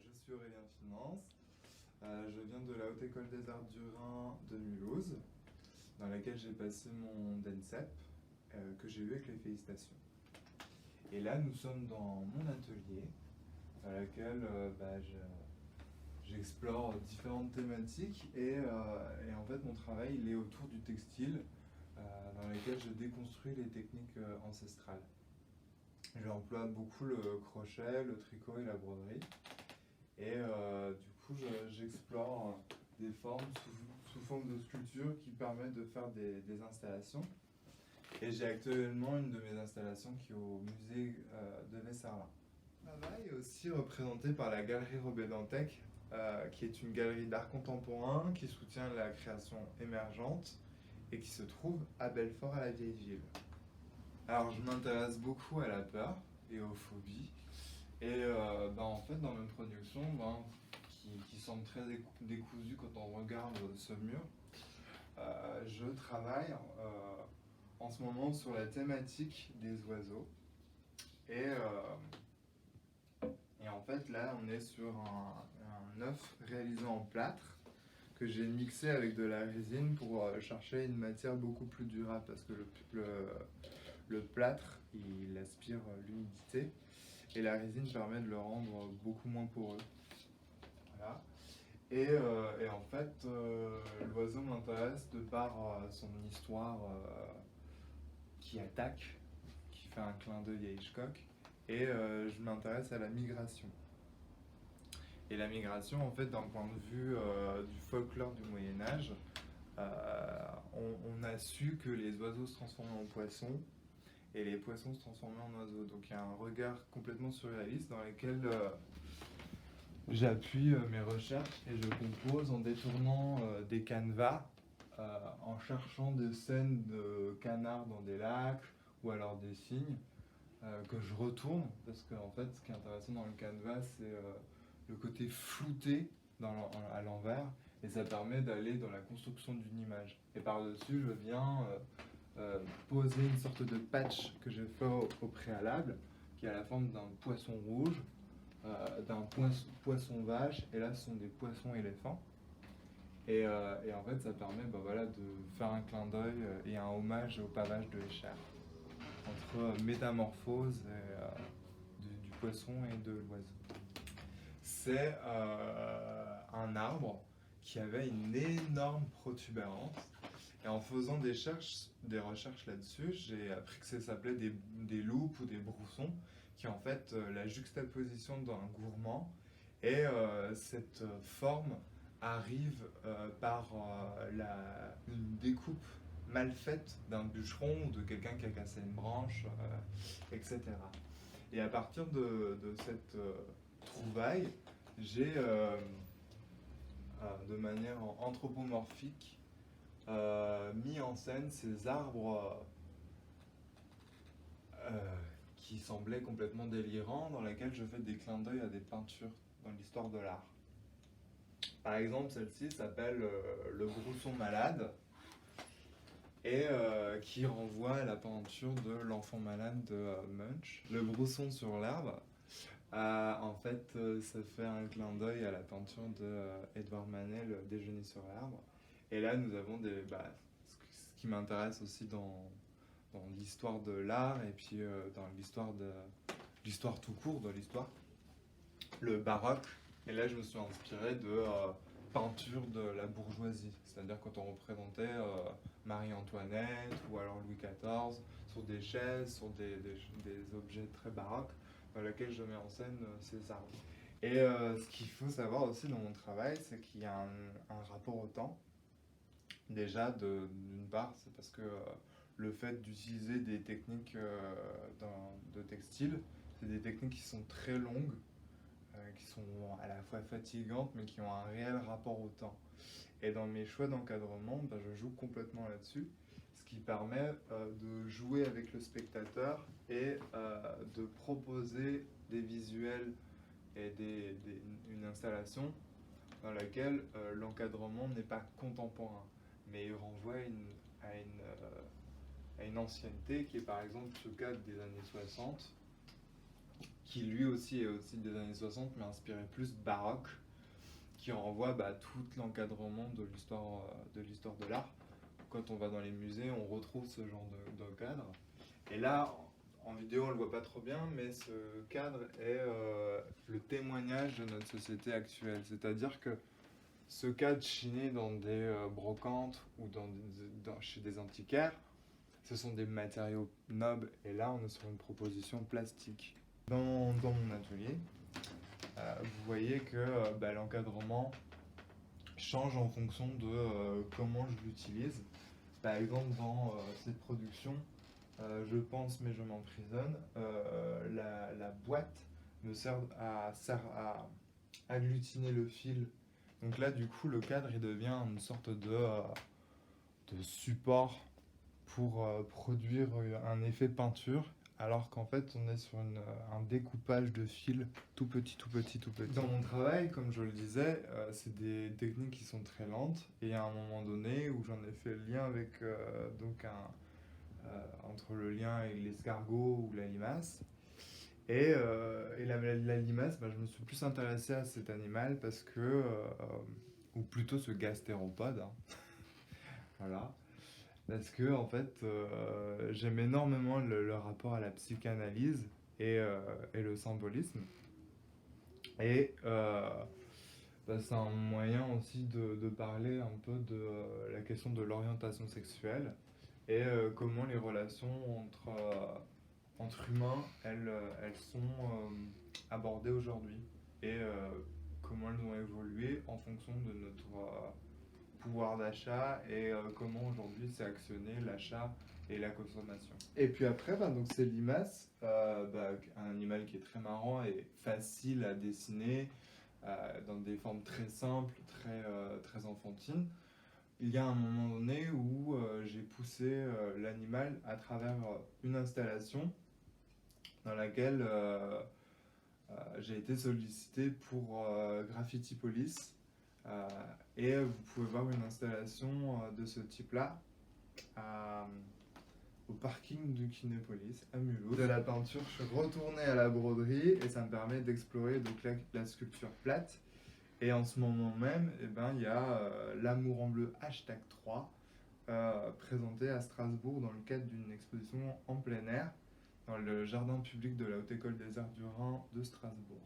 Je suis Aurélien Finance. Je viens de la Haute École des Arts du Rhin de Mulhouse, dans laquelle j'ai passé mon DENSEP, que j'ai eu avec les félicitations. Et là, nous sommes dans mon atelier, dans lequel j'explore différentes thématiques et en fait, mon travail il est autour du textile, dans lequel je déconstruis les techniques ancestrales. J'emploie beaucoup le crochet, le tricot et la broderie. Et du coup, j'explore des formes sous forme de sculpture qui permettent de faire des installations. Et j'ai actuellement une de mes installations qui est au musée de Vesserlin. Le travail est aussi représenté par la galerie Robert Dantec, qui est une galerie d'art contemporain qui soutient la création émergente et qui se trouve à Belfort à la Vieille Ville. Alors, je m'intéresse beaucoup à la peur et aux phobies. Et en fait, dans mes productions, qui semblent très décousues quand on regarde ce mur, je travaille en ce moment sur la thématique des oiseaux. Et, et en fait, là, on est sur un œuf réalisé en plâtre que j'ai mixé avec de la résine pour chercher une matière beaucoup plus durable parce que le plâtre, il aspire l'humidité et la résine permet de le rendre beaucoup moins poreux. Voilà. Et en fait, l'oiseau m'intéresse de par son histoire qui attaque, qui fait un clin d'œil à Hitchcock, et je m'intéresse à la migration. Et la migration, en fait, d'un point de vue du folklore du Moyen-Âge, on a su que les oiseaux se transformaient en poissons et les poissons se transformaient en oiseaux. Donc il y a un regard complètement surréaliste dans lequel j'appuie mes recherches et je compose en détournant des canevas, en cherchant des scènes de canards dans des lacs ou alors des cygnes que je retourne parce que en fait, ce qui est intéressant dans le canevas, c'est le côté flouté à l'envers et ça permet d'aller dans la construction d'une image. Et par-dessus, je viens poser une sorte de patch que j'ai fait au préalable qui a la forme d'un poisson rouge, d'un poisson vache, et là ce sont des poissons éléphants. Et en fait, ça permet de faire un clin d'œil et un hommage au pavage de Escher, entre métamorphose du poisson et de l'oiseau. C'est un arbre qui avait une énorme protubérance. Et en faisant des recherches là-dessus, j'ai appris que ça s'appelait des loupes ou des broussons, qui est en fait la juxtaposition d'un gourmand. Et cette forme arrive par une découpe mal faite d'un bûcheron ou de quelqu'un qui a cassé une branche, etc. Et à partir de cette trouvaille, j'ai, de manière anthropomorphique, mis en scène ces arbres qui semblaient complètement délirants, dans lesquels je fais des clins d'œil à des peintures dans l'histoire de l'art. Par exemple, celle-ci s'appelle Le Brousson malade et qui renvoie à la peinture de L'Enfant malade de Munch. Le brousson sur l'herbe, en fait, ça fait un clin d'œil à la peinture de Edouard Manet, Le Déjeuner sur l'herbe. Et là, nous avons ce qui m'intéresse aussi dans l'histoire de l'art et puis dans l'histoire tout court de l'histoire, le baroque. Et là, je me suis inspiré de peinture de la bourgeoisie, c'est-à-dire quand on représentait Marie-Antoinette ou alors Louis XIV sur des chaises, sur des objets très baroques dans lesquels je mets en scène ces arbres. Et ce qu'il faut savoir aussi dans mon travail, c'est qu'il y a un rapport au temps. Déjà, d'une part, c'est parce que le fait d'utiliser des techniques de textile, c'est des techniques qui sont très longues, qui sont à la fois fatigantes, mais qui ont un réel rapport au temps. Et dans mes choix d'encadrement, je joue complètement là-dessus, ce qui permet de jouer avec le spectateur et de proposer des visuels et une installation dans laquelle l'encadrement n'est pas contemporain, mais il renvoie à une ancienneté qui est par exemple ce cadre des années 60, qui lui aussi est aussi des années 60, mais inspiré plus baroque, qui renvoie tout l'encadrement de l'histoire de l'art. Quand on va dans les musées, on retrouve ce genre de cadre. Et là, en vidéo, on le voit pas trop bien, mais ce cadre est le témoignage de notre société actuelle. C'est-à-dire que ce cadre chiné dans des brocantes ou chez des antiquaires, ce sont des matériaux nobles. Et là, on est sur une proposition plastique. Dans mon atelier, vous voyez que l'encadrement change en fonction de comment je l'utilise. Par exemple, dans cette production, je pense mais je m'emprisonne, la boîte sert à agglutiner le fil. Donc là, du coup, le cadre il devient une sorte de support pour produire un effet peinture, alors qu'en fait, on est sur un découpage de fil tout petit, tout petit, tout petit. Dans mon travail, comme je le disais, c'est des techniques qui sont très lentes, et à un moment donné où j'en ai fait le lien avec entre le lien avec l'escargot ou la limace. Et la limace, je me suis plus intéressé à cet animal parce que, ou plutôt ce gastéropode, hein. Voilà. Parce que, en fait, j'aime énormément le rapport à la psychanalyse et le symbolisme. Et c'est un moyen aussi de parler un peu de la question de l'orientation sexuelle et comment les relations entre humains, elles sont abordées aujourd'hui et comment elles ont évolué en fonction de notre pouvoir d'achat et comment aujourd'hui c'est actionné l'achat et la consommation. Et puis après, donc c'est limace, un animal qui est très marrant et facile à dessiner dans des formes très simples, très enfantines. Il y a un moment donné où j'ai poussé l'animal à travers une installation dans laquelle j'ai été sollicité pour Graffiti Police. Et vous pouvez voir une installation de ce type-là au parking du Kinépolis à Mulhouse. De la peinture, je suis retourné à la broderie et ça me permet d'explorer donc la sculpture plate. Et en ce moment même, il y a L'amour en bleu #3 présenté à Strasbourg dans le cadre d'une exposition en plein air dans le jardin public de la Haute École des Arts du Rhin de Strasbourg.